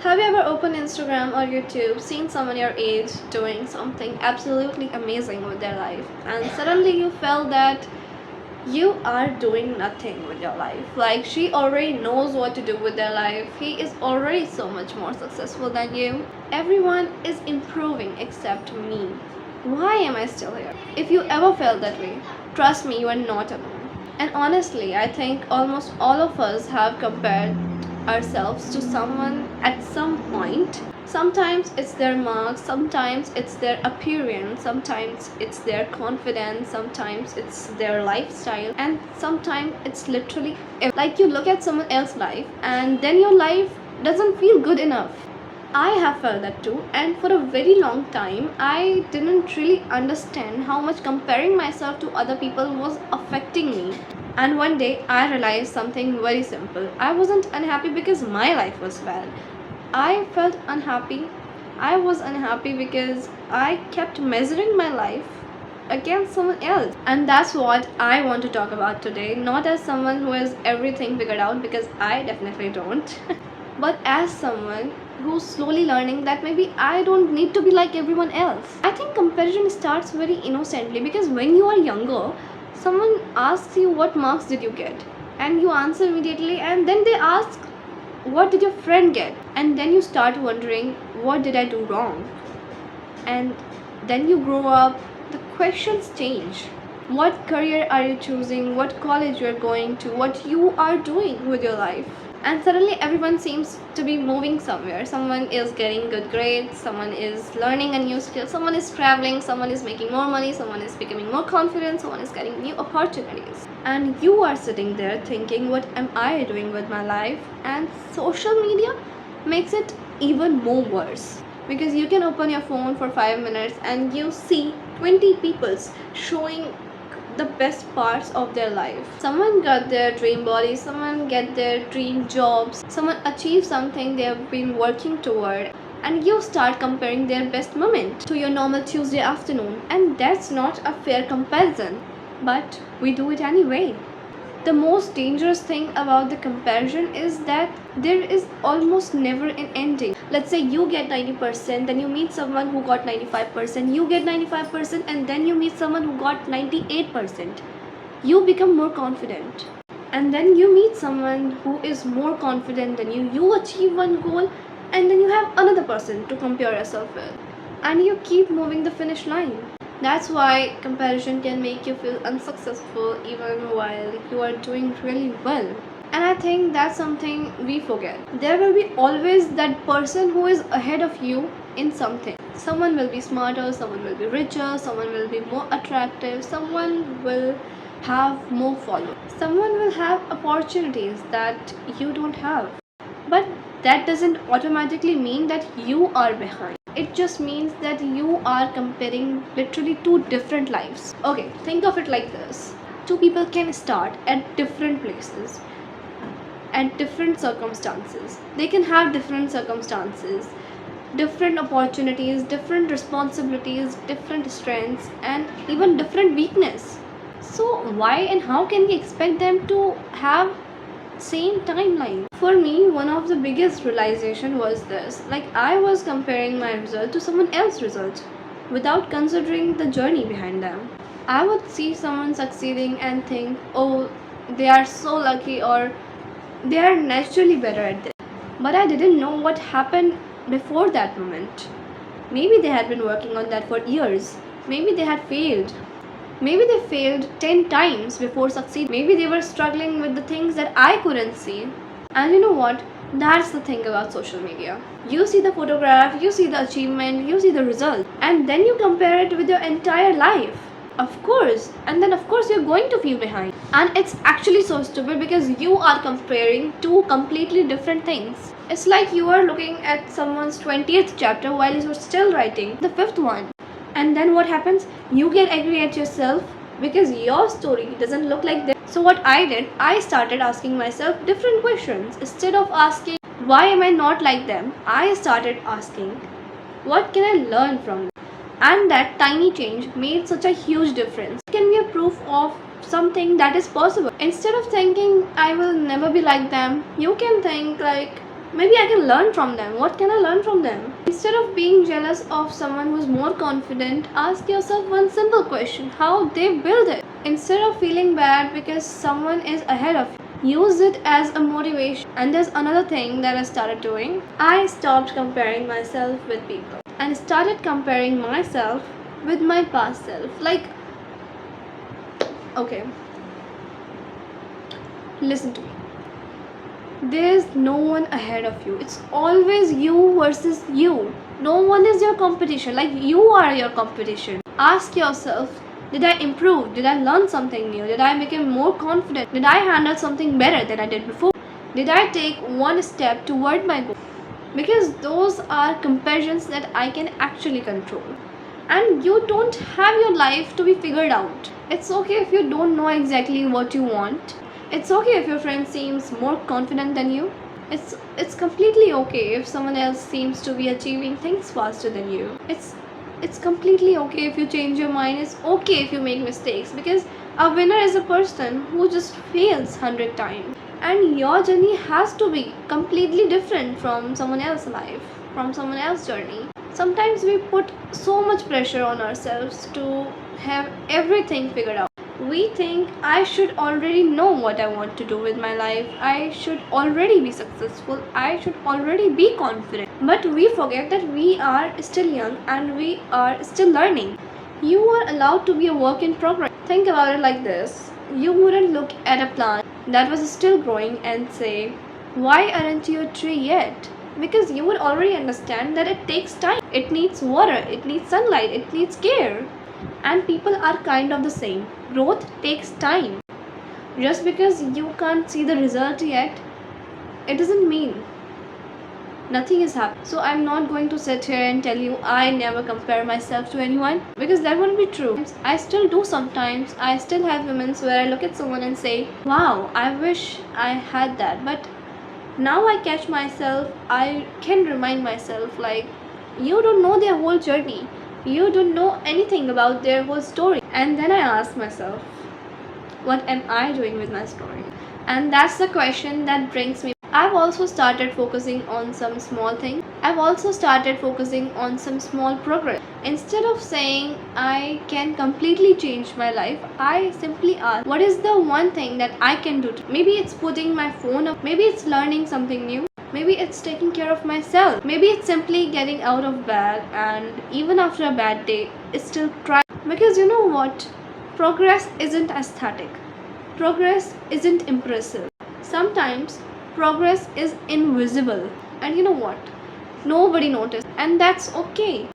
Have you ever opened Instagram or YouTube, seen someone your age doing something absolutely amazing with their life, and suddenly you felt that you are doing nothing with your life? Like, she already knows what to do with their life, he is already so much more successful than you. Everyone is improving except me. Why am I still here? If you ever felt that way, trust me, you are not alone. And honestly, I think almost all of us have compared ourselves to someone at some point. Sometimes it's their marks, sometimes it's their appearance, sometimes it's their confidence, sometimes it's their lifestyle, and sometimes it's literally like you look at someone else's life and then your life doesn't feel good enough. I have felt that too, and for a very long time, I didn't really understand how much comparing myself to other people was affecting me. And one day, I realized something very simple. I wasn't unhappy because my life was bad. I felt unhappy. I was unhappy because I kept measuring my life against someone else. And that's what I want to talk about today. Not as someone who has everything figured out, because I definitely don't. But as someone who's slowly learning that maybe I don't need to be like everyone else. I think comparison starts very innocently, because when you are younger, someone asks you what marks did you get, and you answer immediately, and then they ask what did your friend get, and then you start wondering what did I do wrong. And then you grow up, the questions change. What career are you choosing? What college you're going to? What you are doing with your life? And suddenly everyone seems to be moving somewhere. Someone is getting good grades, someone is learning a new skill, someone is traveling, someone is making more money, someone is becoming more confident, someone is getting new opportunities. And you are sitting there thinking, what am I doing with my life? And social media makes it even more worse, because you can open your phone for 5 minutes and you see 20 people showing the best parts of their life. Someone got their dream body, someone get their dream jobs, someone achieved something they have been working toward, and you start comparing their best moment to your normal Tuesday afternoon. And that's not a fair comparison, but we do it anyway. The most dangerous thing about the comparison is that there is almost never an ending. Let's say you get 90%, then you meet someone who got 95%, you get 95%, and then you meet someone who got 98%. You become more confident. And then you meet someone who is more confident than you. You achieve one goal, and then you have another person to compare yourself with. And you keep moving the finish line. That's why comparison can make you feel unsuccessful even while you are doing really well. And I think that's something we forget. There will be always that person who is ahead of you in something. Someone will be smarter, someone will be richer, someone will be more attractive, someone will have more followers, someone will have opportunities that you don't have. But that doesn't automatically mean that you are behind. It just means that you are comparing literally two different lives. Okay, think of it like this. Two people can start at different places, at different circumstances. They can have different circumstances, different opportunities, different responsibilities, different strengths, and even different weakness. So why and how can we expect them to have same timeline? For me, one of the biggest realization was this. Like, I was comparing my result to someone else's result without considering the journey behind them. I would see someone succeeding and think, oh, they are so lucky, or they are naturally better at this. But I didn't know what happened before that moment. Maybe they had been working on that for years. Maybe they had failed. Maybe they failed 10 times before succeeding. Maybe they were struggling with the things that I couldn't see. And you know what? That's the thing about social media. You see the photograph, you see the achievement, you see the result, and then you compare it with your entire life. Of course. And then of course you're going to feel behind. And it's actually so stupid, because you are comparing two completely different things. It's like you are looking at someone's 20th chapter while you're still writing the 5th one. And then what happens? You get angry at yourself because your story doesn't look like this. So what I did, I started asking myself different questions. Instead of asking, why am I not like them? I started asking, what can I learn from them? And that tiny change made such a huge difference. It can be a proof of something that is possible. Instead of thinking, I will never be like them, you can think like, Maybe I can learn from them. What can I learn from them? Instead of being jealous of someone who's more confident, ask yourself one simple question: how they build it. Instead of feeling bad because someone is ahead of you, use it as a motivation. And there's another thing that I started doing. I stopped comparing myself with people and started comparing myself with my past self. Like, okay, listen to me. There's no one ahead of you. It's always you versus you. No one is your competition. Like, you are your competition. Ask yourself, did I improve? Did I learn something new? Did I become more confident? Did I handle something better than I did before? Did I take one step toward my goal? Because those are comparisons that I can actually control. And you don't have your life to be figured out. It's okay if you don't know exactly what you want. It's okay if your friend seems more confident than you. It's completely okay if someone else seems to be achieving things faster than you. It's completely okay if you change your mind. It's okay if you make mistakes, because a winner is a person who just fails 100 times. And your journey has to be completely different from someone else's life, from someone else's journey. Sometimes we put so much pressure on ourselves to have everything figured out. We think, I should already know what I want to do with my life. I should already be successful. I should already be confident. But we forget that we are still young and we are still learning. You are allowed to be a work in progress. Think about it like this. You wouldn't look at a plant that was still growing and say, why aren't you a tree yet? Because you would already understand that it takes time. It needs water, it needs sunlight, it needs care. And people are kind of the same. Growth takes time. Just because you can't see the result yet, it doesn't mean nothing is happening. So I'm not going to sit here and tell you I never compare myself to anyone, because that wouldn't be true. I still do sometimes. I still have moments where I look at someone and say, wow, I wish I had that. But now I catch myself, I can remind myself, like, you don't know their whole journey. You don't know anything about their whole story. And then I ask myself, what am I doing with my story? And that's the question that brings me. I've also started focusing on some small things. I've also started focusing on some small progress. Instead of saying I can completely change my life, I simply ask, what is the one thing that I can do? Maybe it's putting my phone up. Maybe it's learning something new. Maybe it's taking care of myself. Maybe it's simply getting out of bed and even after a bad day, it's still trying. Because you know what? Progress isn't aesthetic. Progress isn't impressive. Sometimes progress is invisible. And you know what? Nobody noticed. And that's okay.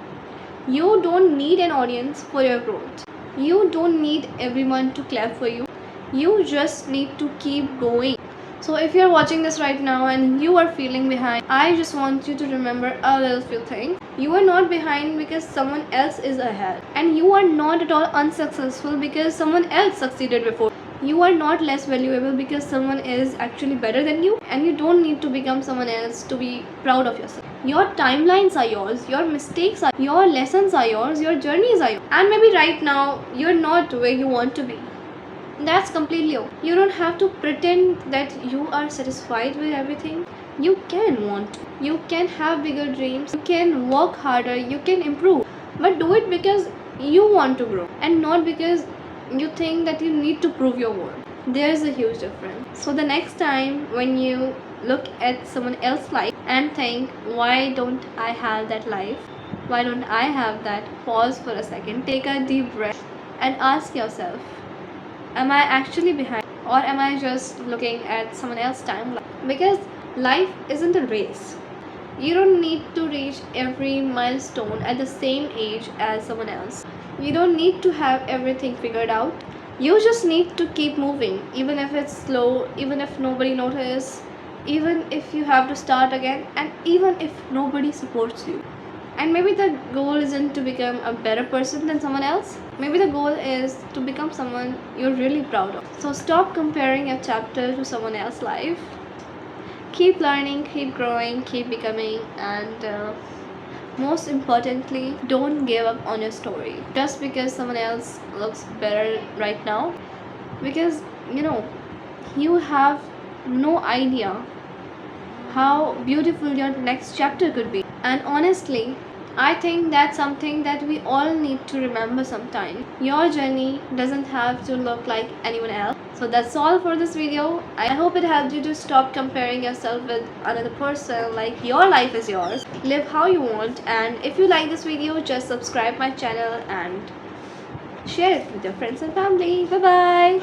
You don't need an audience for your growth. You don't need everyone to clap for you. You just need to keep going. So if you're watching this right now and you are feeling behind, I just want you to remember a little few things. You are not behind because someone else is ahead. And you are not at all unsuccessful because someone else succeeded before. You are not less valuable because someone is actually better than you. And you don't need to become someone else to be proud of yourself. Your timelines are yours, your mistakes are, your lessons are yours, your journeys are yours. And maybe right now you're not where you want to be. That's completely okay. You don't have to pretend that you are satisfied with everything. You can want to. You can have bigger dreams. You can work harder. You can improve. But do it because you want to grow and not because you think that you need to prove your worth. There's a huge difference. So the next time when you look at someone else's life and think, why don't I have that life? Why don't I have that? Pause for a second. Take a deep breath and ask yourself, am I actually behind, or am I just looking at someone else's timeline? Because life isn't a race. You don't need to reach every milestone at the same age as someone else. You don't need to have everything figured out. You just need to keep moving, even if it's slow, even if nobody notices, even if you have to start again, and even if nobody supports you. And maybe the goal isn't to become a better person than someone else. Maybe the goal is to become someone you're really proud of. So stop comparing your chapter to someone else's life. Keep learning, keep growing, keep becoming, and most importantly, don't give up on your story just because someone else looks better right now. Because you have no idea how beautiful your next chapter could be. And honestly, I think that's something that we all need to remember sometime. Your journey doesn't have to look like anyone else. So that's all for this video. I hope it helped you to stop comparing yourself with another person. Like, your life is yours. Live how you want. And if you like this video, just subscribe my channel and share it with your friends and family. Bye bye.